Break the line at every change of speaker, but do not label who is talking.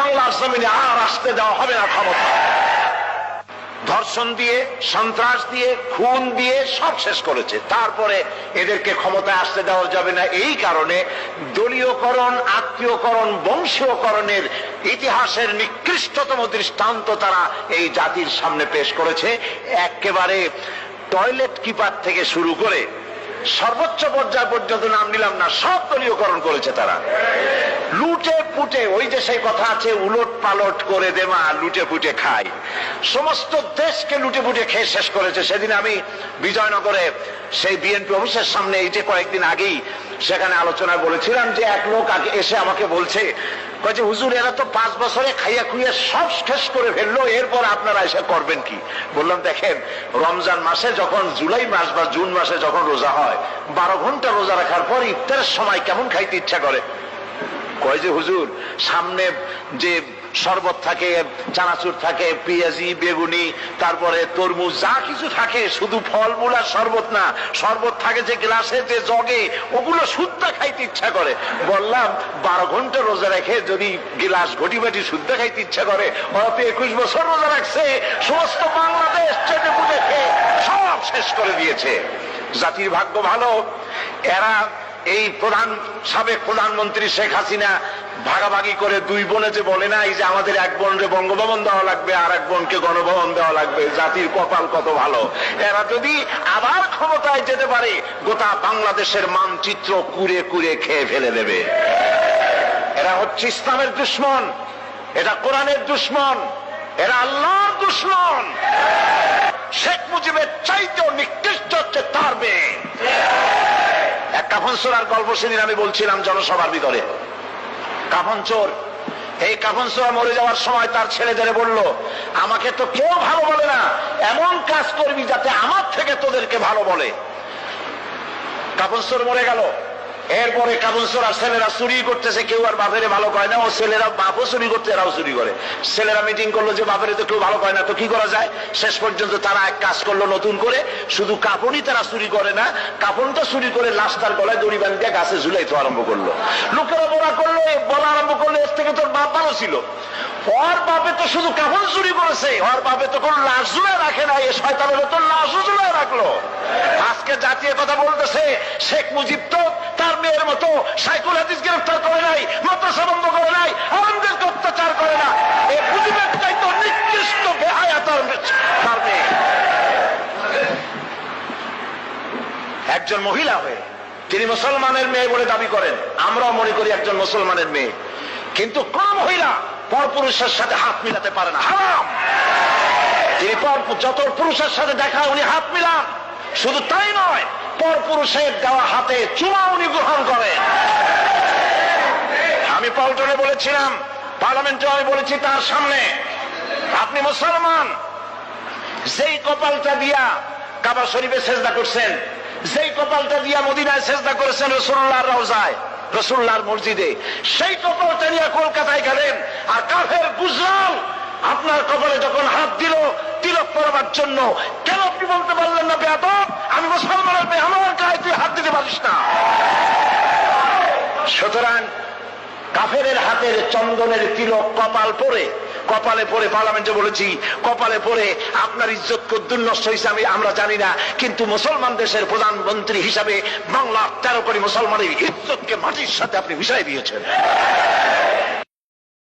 বাংলার জমিনে আর আসতে দেওয়া হবে না ক্ষমতা। ধর্ষণ দিয়ে, সন্ত্রাস দিয়ে, খুন দিয়ে সব শেষ করেছে। তারপরে এদেরকে ক্ষমতায় আসতে দেওয়া যাবে না, এই কারণে দলীয়করণ, আত্মীয়করণ, বংশীয়করণের ইতিহাসের নিকৃষ্টতম দৃষ্টান্ত তারা এই জাতির সামনে পেশ করেছে। একেবারে টয়লেট কিপার থেকে শুরু করে সর্বোচ্চ পর্যায় পর্যন্ত নাম নিলাম না, সব দলীয়করণ করেছে তারা। লুটে পুটে, ওই যে সেই কথা আছে, উলট পালট করে দেমা লুটে পুটে খায়, সমস্ত দেশকে লুটে পুটে খেয়ে শেষ করেছে। সেদিন আমি বিজয়নগরে সেই বিএনপি অফিসের সামনে, এই যে কয়েকদিন আগেই সেখানে আলোচনায় বলেছিলাম যে এক লোক আগে এসে আমাকে বলছে, কয়েছে হুজুর এরা তো 5 বছরে খাইয়া খুইয়া সব শেষ করে ফেললো, এরপর আপনারা এসে করবেন কি? বললাম দেখেন, রমজান মাসে যখন, জুলাই মাস বা জুন মাসে যখন রোজা হয়, 12 ঘন্টা রোজা রাখার পর ইফতারের সময় কেমন খাইতে ইচ্ছা করে? কয় যে হুজুর সামনে যে শরবত থাকে, চানাচুর থাকে, পেঁয়াজি, বেগুনি, তারপরে তরমুজ, যা কিছু থাকে, শুধু ফলমূল আর শরবত না, শরবত থাকে যে গ্লাসে, যে জগে, ওগুলো শুদ্ধা খাইতে ইচ্ছা করে। বললাম 12 ঘন্টা রোজা রেখে যদি গ্লাস ঘটি বাটি শুদ্ধা খাইতে ইচ্ছা করে, ওরা তো 21 বছর রোজা রাখছে, সমস্ত বাংলাদেশ চেটে পুটে খেয়ে সব শেষ করে দিয়েছে। জাতির ভাগ্য ভালো, এরা এই সাবেক প্রধানমন্ত্রী শেখ হাসিনা ভাগাভাগি করে 2 বোনে যে বলে না, এই যে আমাদের এক বোনকে বঙ্গভবন দেওয়া লাগবে আর এক বোনকে গণভবন দেওয়া লাগবে, জাতির কপাল কত ভালো। এরা যদি আবার ক্ষমতায় যেতে পারে, গোটা বাংলাদেশের মানচিত্র কুরে কুরে খেয়ে ফেলে দেবে। এরা হচ্ছে ইসলামের দুশমন, এটা কোরআনের দুশমন, এরা আল্লাহর দুশমন। শেখ মুজিবের চাইতেও নিকৃষ্ট হচ্ছে তার মেয়ে। এক কাফন চোরার গল্প সেদিন আমি বলছিলাম জনসভার ভিতরে। কাফন চোর, এই কাফন চোর মরে যাওয়ার সময় তার ছেলেদের বলল, আমাকে তো কেউ ভালো বলে না, এমন কাজ করবি যাতে আমার থেকে তোদেরকে ভালো বলে। কাফন চোর মরে গেল। এরপরে কাফন চোর আর ছেলেরা চুরি করতেছে, কেউ আর বাপেরে ভালো কয় না, ও ছেলেরা বাপও চুরি করতে, এরাও চুরি করে। ছেলেরা মিটিং করলো যে বাপেরে তো কেউ ভালো কয় না, তো কি করা যায়? শেষ পর্যন্ত তারা এক কাজ করলো নতুন করে, শুধু কাপড়ই তারা চুরি করে না, কাপড়টা চুরি করে লাশটার গলায় দড়ি বাঁধিয়ে গাছে ঝুলাইতে আরম্ভ করলো। লোকেরা বলা করলো, বলা আরম্ভ করলো, এর থেকে তোর বাপ ভালো ছিল। ওর বাপে তো শুধু কাপড় চুরি করেছে, ওর বাপে তো কোন লাশ ঝুলে রাখে না, এ শয়তানের তো লাশও ঝুলে রাখলো। আজকে জাতীয় কথা বলতেছে, শেখ মুজিব তো তার মেয়ের মতো সাইকুল হাদিস গ্রেফতার করে নাই, মাদ্রাসা বন্ধ করে নাই, আলেমদেরকে অত্যাচার করে না। এই মুজিবের চাইতে নিকৃষ্ট বেহায়া তার মেয়ে। একজন মহিলা হয়ে তিনি মুসলমানের মেয়ে বলে দাবি করেন, আমরাও মনে করি একজন মুসলমানের মেয়ে, কিন্তু কোন মহিলা পরপুরুষের সাথে হাত মিলাতে পারে না, হারাম। তিনি যত পুরুষের সাথে দেখা উনি হাত মিলান, শুধু তাই নয়, পরপুরুষের দেওয়া হাতে চুমা উনি গ্রহণ করেন। আমি পল্টনে বলেছিলাম, পার্লামেন্টে আমি বলেছি তার সামনে, আপনি মুসলমান, যেই কপালটা দিয়া কাবা শরীফে সেজদা করছেন, যেই কপালটা দিয়া মদিনায় সেজদা করেছেন রাসূলুল্লাহর রওজায়, রাসূলুল্লাহর মসজিদে, সেই কপালটা নিয়ে কলকাতায় গেলেন, আর কাফের গুজরাল আপনার কপালে যখন হাত দিল তিলক পরাবার জন্য, কেন আপনি বলতে পারলেন না, বেয়াদব, আমি মুসলমানের মেয়ে, আমার গায়ে তুই হাত দিতে পারিস না? সুতরাং কাফেরের হাতের চন্দনের তিলক কপালে পরে পার্লামেন্টে বলেছি, কপালে পরে আপনার ইজ্জত কদ্দুর নষ্ট হয়েছে আমরা জানি না, কিন্তু মুসলমান দেশের প্রধানমন্ত্রী হিসাবে বাংলার 13 কোটি মুসলমানের ইজ্জতকে মাটির সাথে আপনি মিশাই দিয়েছেন।